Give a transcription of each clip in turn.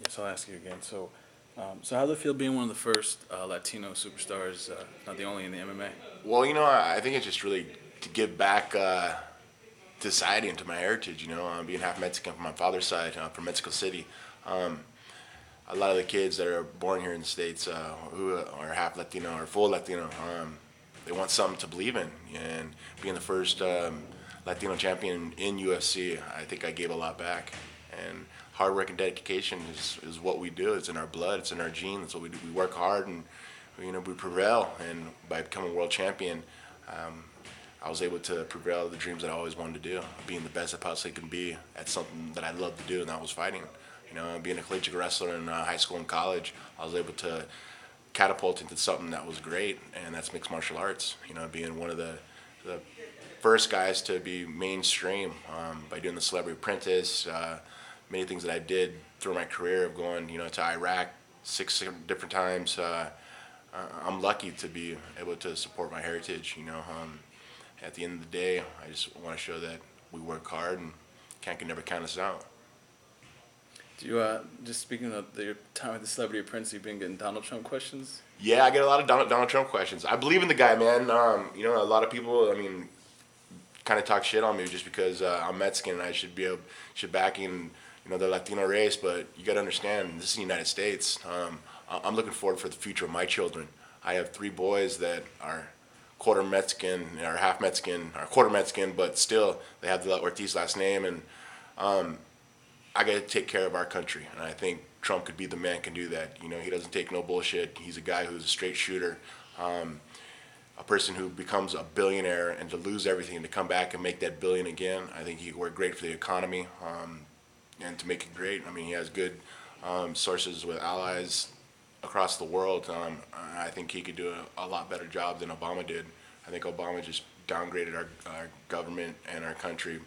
So I'll ask you again. So how does it feel being one of the first Latino superstars, not the only in the MMA? Well, I think it's just really to give back to society and to my heritage. Being half Mexican from my father's side, from Mexico City. Um, a lot of the kids that are born here in the States who are half Latino or full Latino, they want something to believe in. And being the first Latino champion in UFC, I think I gave a lot back. And hard work and dedication is what we do. It's in our blood. It's in our genes. It's what we do. We work hard and we prevail. And by becoming world champion, um, I was able to prevail the dreams that I always wanted to do, being the best I possibly can be at something that I love to do, and that was fighting. Being a collegiate wrestler in high school and college, I was able to catapult into something that was great, and that's mixed martial arts. Being one of the first guys to be mainstream by doing the Celebrity Apprentice, many things that I did through my career of going, to Iraq 6 different times. I'm lucky to be able to support my heritage. At the end of the day, I just want to show that we work hard and can never count us out. Do you just speaking of your time at the Celebrity Apprentice, you've been getting Donald Trump questions? Yeah, I get a lot of Donald Trump questions. I believe in the guy, man. A lot of people, kind of talk shit on me just because I'm Mexican and I should back in, the Latino race. But you got to understand, this is the United States. I'm looking forward for the future of my children. I have 3 boys that are quarter Mexican, or half Mexican, or quarter Mexican, but still they have the Ortiz last name, and I got to take care of our country, and I think Trump could be the man can do that. He doesn't take no bullshit. He's a guy who's a straight shooter, a person who becomes a billionaire and to lose everything and to come back and make that billion again. I think he could work great for the economy and to make it great. He has good sources with allies across the world. I think he could do a lot better job than Obama did. I think Obama just downgraded our government and our country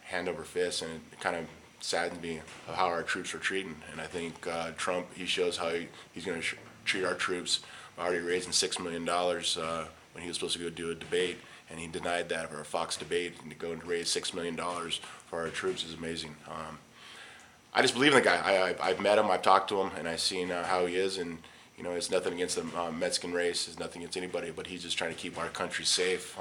hand over fist, and it kind of saddens me of how our troops are treating. And I think Trump, he shows how he's going to treat our troops by already raising $6 million when he was supposed to go do a debate, and he denied that for a Fox debate, and to go and raise $6 million for our troops is amazing. I just believe in the guy. I've met him, I've talked to him, and I've seen how he is. And it's nothing against the Mexican race. It's nothing against anybody, but he's just trying to keep our country safe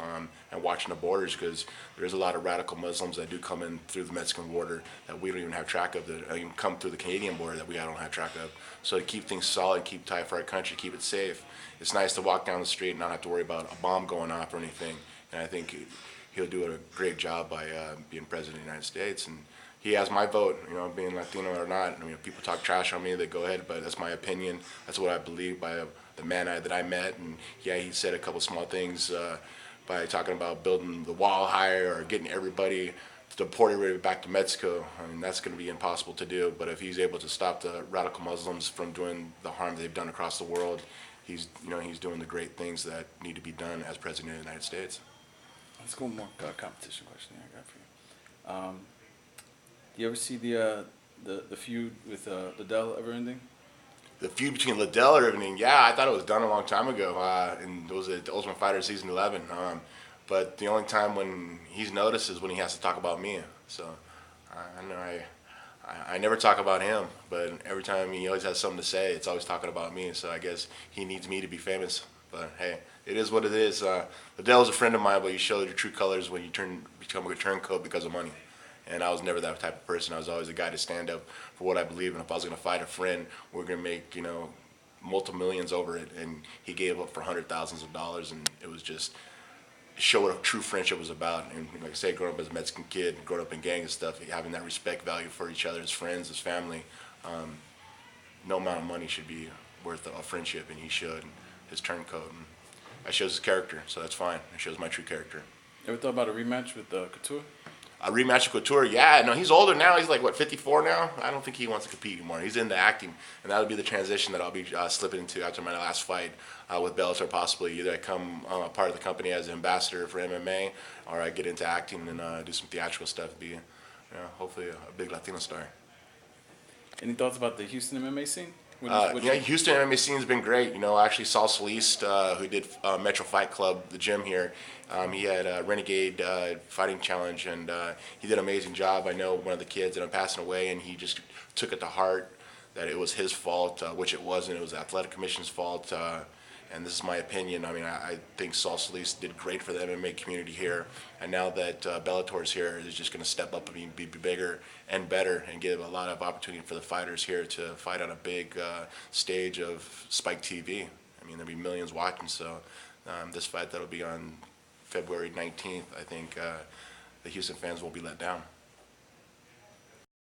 and watching the borders, because there's a lot of radical Muslims that do come in through the Mexican border that we don't even have track of, that even come through the Canadian border that we don't have track of. So to keep things solid, keep tight for our country, keep it safe, it's nice to walk down the street and not have to worry about a bomb going off or anything. And I think he'll do a great job by being president of the United States. And he has my vote, being Latino or not. People talk trash on me, they go ahead, but that's my opinion. That's what I believe by the man that I met. And yeah, he said a couple small things by talking about building the wall higher or getting everybody deported back to Mexico. That's going to be impossible to do. But if he's able to stop the radical Muslims from doing the harm they've done across the world, he's doing the great things that need to be done as president of the United States. Let's go more competition question I got for you. Do you ever see the feud with Liddell ever ending? The feud between Liddell and everything, yeah, I thought it was done a long time ago, and it was the Ultimate Fighter season 11. But the only time when he's noticed is when he has to talk about me. So I know I never talk about him, but every time he always has something to say, it's always talking about me. So I guess he needs me to be famous. But hey, it is what it is. Liddell's a friend of mine, but you show your true colors when you become a turncoat because of money. And I was never that type of person. I was always a guy to stand up for what I believe. And if I was going to fight a friend, we're going to make, multi-millions over it. And he gave up for hundred thousands of dollars. And it was just show what a true friendship was about. And like I say, growing up as a Mexican kid, growing up in gang and stuff, having that respect value for each other as friends, as family, no amount of money should be worth a friendship. And he showed his turncoat. And that shows his character. So that's fine. It shows my true character. Ever thought about a rematch with Couture? A rematch with Couture, yeah. No, he's older now. He's like, 54 now? I don't think he wants to compete anymore. He's into acting, and that'll be the transition that I'll be slipping into after my last fight with Bellator, possibly. Either I come part of the company as an ambassador for MMA, or I get into acting and do some theatrical stuff, be hopefully a big Latino star. Any thoughts about the Houston MMA scene? Houston MMA scene has been great. Actually, Saul Solis, who did Metro Fight Club, the gym here, he had a Renegade Fighting Challenge, and he did an amazing job. I know one of the kids that I'm passing away, and he just took it to heart that it was his fault, which it wasn't. It was the athletic commission's fault. And this is my opinion. I mean, I think Saul Solis did great for the MMA community here. And now that Bellator's here, is just going to step up and be bigger and better and give a lot of opportunity for the fighters here to fight on a big stage of Spike TV. I mean, there'll be millions watching. So this fight that'll be on February 19th, I think the Houston fans won't be let down.